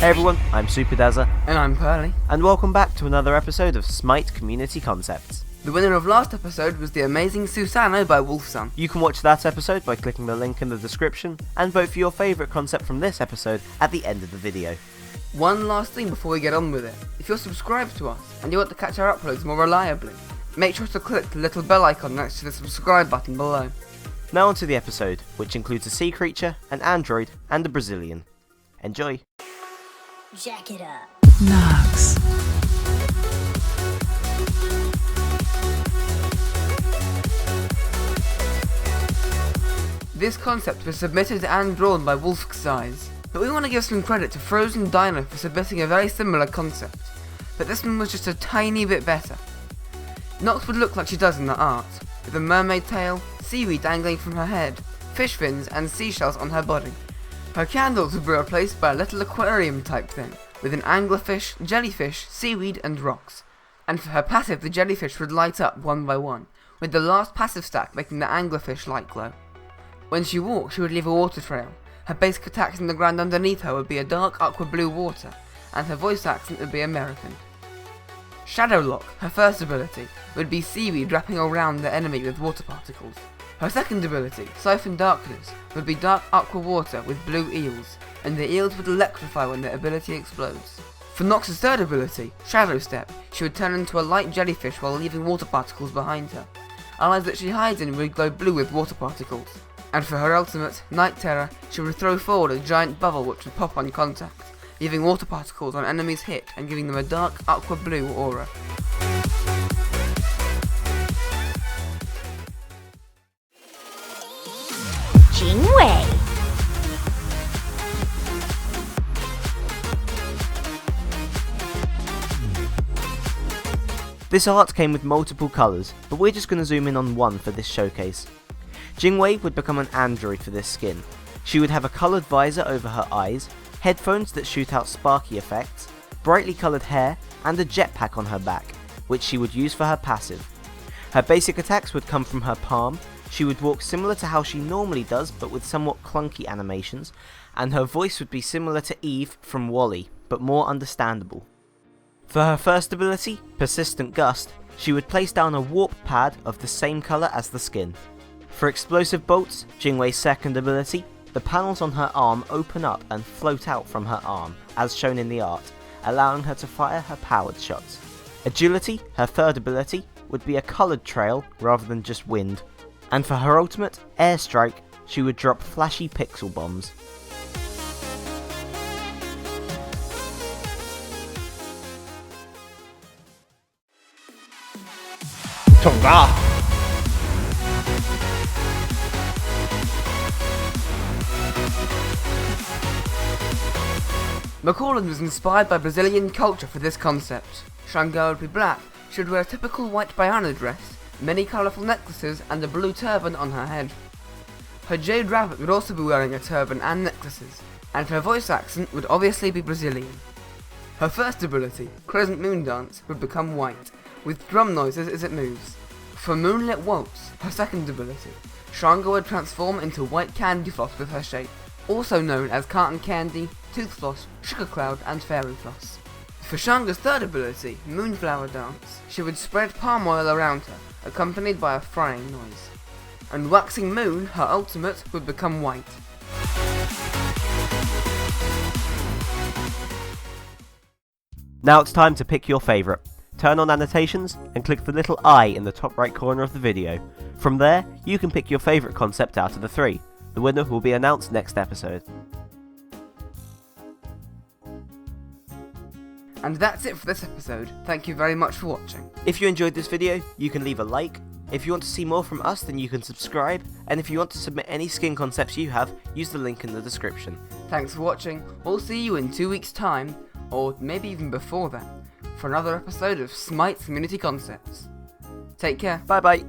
Hey everyone, I'm SuperDazza. And I'm Pearly. And welcome back to another episode of SMITE Community Concepts. The winner of last episode was the amazing Susano by WolfxEyes. You can watch that episode by clicking the link in the description and vote for your favourite concept from this episode at the end of the video. One last thing before we get on with it. If you're subscribed to us and you want to catch our uploads more reliably, make sure to click the little bell icon next to the subscribe button below. Now onto the episode, which includes a sea creature, an android, and a Brazilian. Enjoy! Jack it up. Knox. This concept was submitted and drawn by WolfxEyes, but we want to give some credit to Frozen Dino for submitting a very similar concept, but this one was just a tiny bit better. Nox would look like she does in the art, with a mermaid tail, seaweed dangling from her head, fish fins and seashells on her body. Her candles would be replaced by a little aquarium type thing, with an anglerfish, jellyfish, seaweed and rocks. And for her passive, the jellyfish would light up one by one, with the last passive stack making the anglerfish light glow. When she walked, she would leave a water trail. Her basic attacks in the ground underneath her would be a dark aqua blue water, and her voice accent would be American. Shadowlock, her first ability, would be seaweed wrapping around the enemy with water particles. Her second ability, Siphon Darkness, would be dark aqua water with blue eels, and the eels would electrify when the ability explodes. For Nox's third ability, Shadow Step, she would turn into a light jellyfish while leaving water particles behind her. Allies that she hides in would glow blue with water particles. And for her ultimate, Night Terror, she would throw forward a giant bubble which would pop on contact, leaving water particles on enemies hit and giving them a dark aqua blue aura. Chang'e. This art came with multiple colours, but we're just going to zoom in on one for this showcase. Chang'e would become an android for this skin. She would have a coloured visor over her eyes, headphones that shoot out sparky effects, brightly coloured hair, and a jetpack on her back, which she would use for her passive. Her basic attacks would come from her palm. She would walk similar to how she normally does, but with somewhat clunky animations, and her voice would be similar to Eve from WALL-E, but more understandable. For her first ability, Persistent Gust, she would place down a warp pad of the same colour as the skin. For Explosive Bolts, Chang'e's second ability, the panels on her arm open up and float out from her arm, as shown in the art, allowing her to fire her powered shots. Agility, her third ability, would be a coloured trail rather than just wind. And for her ultimate, Airstrike, she would drop flashy pixel bombs. Chang'e! Macaulyn was inspired by Brazilian culture for this concept. Chang'e would be black, she would wear a typical white Baiana dress, many colourful necklaces and a blue turban on her head. Her jade rabbit would also be wearing a turban and necklaces, and her voice accent would obviously be Brazilian. Her first ability, Crescent Moon Dance, would become white, with drum noises as it moves. For Moonlit Waltz, her second ability, Chang'e would transform into white candy floss with her shape, also known as cotton candy, tooth floss, sugar cloud and fairy floss. For Chang'e's third ability, Moonflower Dance, she would spread palm oil around her, accompanied by a frying noise. And Waxing Moon, her ultimate, would become white. Now it's time to pick your favourite. Turn on annotations and click the little eye in the top right corner of the video. From there, you can pick your favourite concept out of the three. The winner will be announced next episode. And that's it for this episode. Thank you very much for watching. If you enjoyed this video, you can leave a like. If you want to see more from us, then you can subscribe. And if you want to submit any skin concepts you have, use the link in the description. Thanks for watching. We'll see you in 2 weeks' time, or maybe even before that, for another episode of SMITE Community Concepts. Take care. Bye bye.